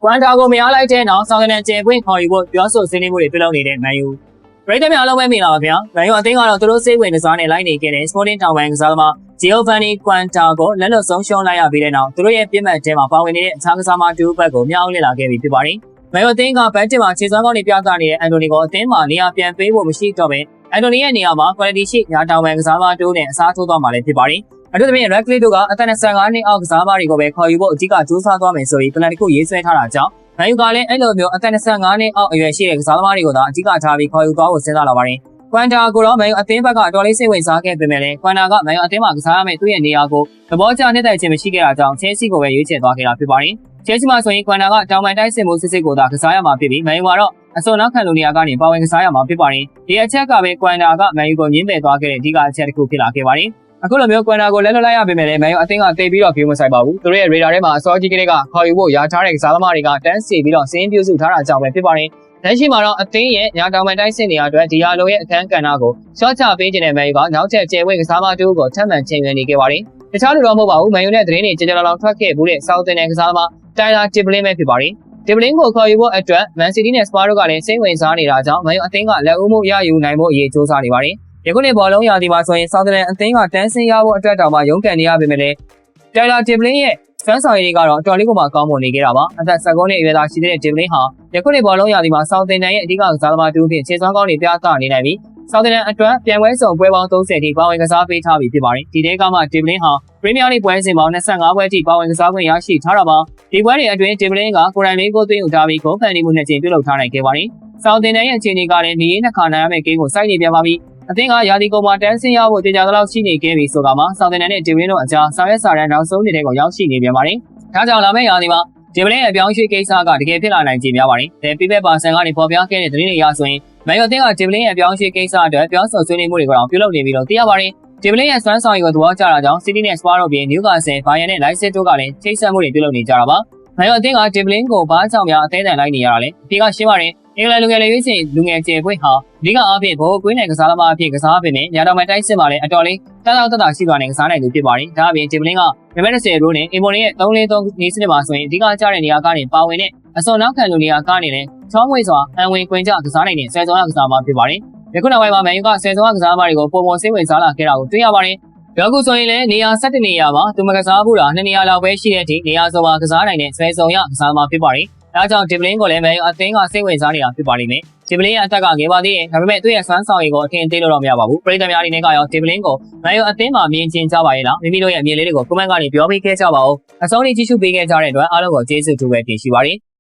ကွမ်တာကိုမရလိုက်တဲ့နောက်ဆောင်းတဲ့ကျဲပွင့်ခေါ်ယူဖို့ပြောဆိုဆွေးနွေးမှုတွေပြုလုပ်နေတဲ့မန်ယူပရိသတ်များအားလုံးပဲမင်္ဂလာပါဗျာမန်ယူအသင်းကတော့သူတို့စိတ်ဝင်စားနေလိုက်နေခဲ့တဲ့ Sporting တောင်ပိုင်းကစားသမား Giovanni Quanta ကိုလက်လွတ်ဆုံးရှုံးလိုက်ရပြီးတဲ့နောက်သူတို့ရဲ့ပြစ်မှတ်ထဲမှာပါဝင်နေတဲ့အခြားကစားသမားတူဘက်ကိုမြောက်လည်လာခဲ့ပြီဖြစ်ပါတယ်မန်ယူအသင်းကဘတ်တစ်မှာခြေစွမ်းကောင်းတွေပြသနေတဲ့အန်တိုနီကိုအသင်းမှာနေရာပြန်ပေးဖို့မရှိတော့ဘဲအန်တိုနီရဲ့နေရာမှာ quality ရှိညာတောင်ပိုင်းကစားသမားတူနဲ့အစားထိုးသွားမှာလည်းဖြစ်ပါတယ်အထူးသဖြင့် Red Cliff တို့ကအသက်25နှစ်အောက်ကစားသမားတွေကိုပဲခေါ်ယူဖို့အဓိကကြိုးစားသွားမယ်ဆိုပြီး plan တစ်ခုရေးဆွဲထားတာကြောင့်မန်ယူကလည်းအဲ့လိုမျိုးအသက်25နှစ်အောက်အရွယ်ရှိတဲ့ကစားသမားတွေကိုသာအဓိကထားပြီးခေါ်ယူသွားဖို့စဉ်းစားလာပါတယ်။ကွမ်တာကိုတော့မန်ယူအသင်းဘက်ကတော်လေးစိတ်ဝင်စားခဲ့ပေမဲ့လည်းကွမ်တာကမန်ယူအသင်းမှာကစားရမယ့်သူ့ရဲ့နေရာကိုသဘောကျနှစ်သက်ခြင်းမရှိခဲ့တာကြောင့်ချဲစီကိုပဲရွေးချယ်သွားခဲ့တာဖြစ်ပါတယ်။ချဲစီမှာဆိုရင်ကွမ်တာကတောင်ပန်တိုက်စစ်မှုစစ်စစ်ကိုသာကစားရမှာဖြစ်ပြီးမန်ယူကတော့အစွန်နောက်ခံလူနေရာကနေပါဝင်ကစားရမှာဖြစ်ပါတယ်။ဒီအချက်ကပဲကွမ်တာကမန်ယူကိုညှင်းပယ်သွားခဲ့တဲ့အဓိကအချက်တစ်ခုဖြစ်လာခဲ့ပါတယ်။အခုလိုမျိုးကွမ်တာကိုလက်လွတ်လိုက်ရပေမဲ့လည်းမန်ယူအသင်းကတိတ်ပြီးတော့ဂိမ်းမဆိုင်ပါဘူး။သူတို့ရဲ့ radar ထဲမှာအစောကြီးကလေးကခေါ်ယူဖို့ရားထားတဲ့ကစားသမားတွေကတန်းစီပြီးတော့စင်းပြုစုထားတာကြောင့်ပဲဖြစ်ပါတယ်။လက်ရှိမှာတော့အသင်းရဲ့ညာတောင်ပန်တိုင်းစစ်နေရာအတွက်ဒီယာလိုရဲ့အခန်းကဏ္ဍကိုရှော့ချပေးခြင်းနဲ့မန်ယူကနောက်ထပ်ကျယ်ဝဲကစားသမားတူကိုထပ်မံချိန်ရွယ်နေခဲ့ပါတယ်။တခြားလူတော့မဟုတ်ပါဘူး။မန်ယူနဲ့သတင်းတွေကြကြလောင်ထွက်ခဲ့မှုတဲ့ဆောက်တင်တဲ့ကစားသမားတိုင်လာတစ်ပလင်းပဲဖြစ်ပါတယ်။တစ်ပလင်းကိုခေါ်ယူဖို့အတွက်မန်စီးတီးနဲ့စပါတို့ကလည်းစိတ်ဝင်စားနေတာကြောင့်မန်ယူအသင်းကလက်ဦးမှုရယူနိုင်ဖို့အရေးစ조사နေပါတယ်။ယခုနှစ်ဘောလုံးရာသီမှာဆိုရင်ဆောက်တင်အသင်းကတန်းစင်းရဖို့အတွက်တောင်မှရုန်းကန်နေရပေမဲ့လည်းတိုင်လာတစ်ပလင်းရဲ့စွမ်းဆောင်ရည်တွေကတော့အတော်လေးကိုမှကောင်းမွန်နေခဲ့တာပါအသက်19နှစ်အရွယ်သားရှိတဲ့တစ်ပလင်းဟာယခုနှစ်ဘောလုံးရာသီမှာဆောက်တင်ရဲ့အဓိကကစားသမားတူအဖြစ်ခြေစွမ်းကောင်းတွေပြသနေနိုင်ပြီးဆောက်တင်အတွက်ပြန်ပွဲစုံပွဲပေါင်း30ထိပါဝင်ကစားပေးထားပြီးဖြစ်ပါတယ်ဒီတဲကမှတစ်ပလင်းဟာပရီးမီးယားလိပွဲစဉ်ပေါင်း25ပွဲထိပါဝင်ကစားခွင့်ရရှိထားတာပါဒီပွဲတွေအတွင်းတစ်ပလင်းကကိုရိုင်လေးကိုသွင်းယူထားပြီးဂိုးဖန်တီမှုနှစ်ကြိမ်ပြုလုပ်ထားနိုင်ခဲ့ပါတယ်ဆောက်တင်ရဲ့အခြေအနေကလည်းနေရေးနှစ်ခါနိုင်ရမယ့်ဂိမ်းကိုစိုက်နေပြန်ပါပြီအသင်းကရာသီကုန်မှာတန်းဆင်းရဖို့တင်ကြသလောက်ရှိနေခဲ့ပြီဆိုတာမှာဆောက်တင်နဲ့ဒီဝင်းတို့အကြားဆောင်ရွက်စာတမ်းနောက်ဆုံးနေတဲ့ကိုရောက်ရှိနေပြန်ပါတယ်။ဒါကြောင့်လာမယ့်ရာသီမှာဒီပလင်းရဲ့အပြောင်းရွှေ့ကိစ္စကတကယ်ဖြစ်လာနိုင်ခြေများပါတယ်။ဒါပြပပါဆန်ကနေပေါ်ပြခဲ့တဲ့သတင်းတွေအရဆိုရင်မန်ယူအသင်းကဒီပလင်းရဲ့အပြောင်းရွှေ့ကိစ္စအတွက်ပြောဆိုဆွေးနွေးမှုတွေကိုပြုလုပ်နေပြီးတော့သိရပါတယ်။ဒီပလင်းရဲ့စွမ်းဆောင်ရည်ကိုသဘောကျတာကြောင့်စီးတီးနဲ့စပါတို့ပြင်နျူကာဆယ်၊ဘာယန်နဲ့လိုက်စစ်တို့ကလည်းချိတ်ဆက်မှုတွေပြုလုပ်နေကြတာပါ။မန်ယူအသင်းကဒီပလင်းကိုဘာကြောင့်များအသေးအံလိုက်နေရတာလဲ။ဒီကရှင်းပါတယ်အင်္ဂလန်လူငယ်လေးရွေးချယ်လူငယ်ကျယ်ပွင့်ဟာဒီကအားဖြင့်ဘောကွင်းနယ်ကစားသမားအဖြစ်ကစားပေမဲ့ညာတော်မှတိုက်စစ်မှာလည်းအတော်လေးတက်တာရှိသွားတဲ့ကစားနိုင်သူဖြစ်ပါတယ်။ဒါအပြင်ဒီပလင်းကနံပါတ်10ရိုးနဲ့အင်မိုနီရဲ့3-3နေစနစ်မှာဆိုရင်အဓိကကျတဲ့နေရာကနေပါဝင်တဲ့အစွန်နောက်ခံလူနေရာကနေလည်းချောင်းဝေးစွာအံဝင်ကွင်းကြကစားနိုင်တဲ့ဆယ်စုံကစားသမားဖြစ်ပါတယ်။ယခုနောက်ပိုင်းမှာမန်ယူကဆယ်စုံကစားသမားတွေကိုပုံပုံစိတ်ဝင်စားလာခဲ့တာကိုတွေ့ရပါတယ်။ဒါကူဆိုရင်လည်းနေရာ17နေရာမှာသူမကစားဘူးလား2နေရာလောက်ပဲရှိတဲ့အထိနေရာစုံမှာကစားနိုင်တဲ့ဆယ်စုံကစားသမားဖြစ်ပါတယ်။ဒါကြောင့်ဒီပလင်းကိုလည်းမန်ယူအသင်းကစိတ်ဝင်စားနေတာဖြစ်ပါလိမ့်မယ်။ဒီပလင်းရဲ့အသက်ကငယ်ပါသေးတယ်။ဒါပေမဲ့သူ့ရဲ့စွမ်းဆောင်ရည်ကိုအထင်သေးလို့တော့မရပါဘူး။ပရိသတ်များအနေနဲ့ကရောဒီပလင်းကိုမန်ယူအသင်းမှာမြင်ကျင်ကြပါရဲ့လား။မိမိတို့ရဲ့အမြင်လေးတွေကိုကွန်မန့်ကနေပြောပေးခဲ့ကြပါဦး။အဆုံးထိကြည့်ရှုပေးခဲ့ကြတဲ့အတွက်အားလုံးကိုကျေးဇူးတူပဲတင်ရှိပါတယ်။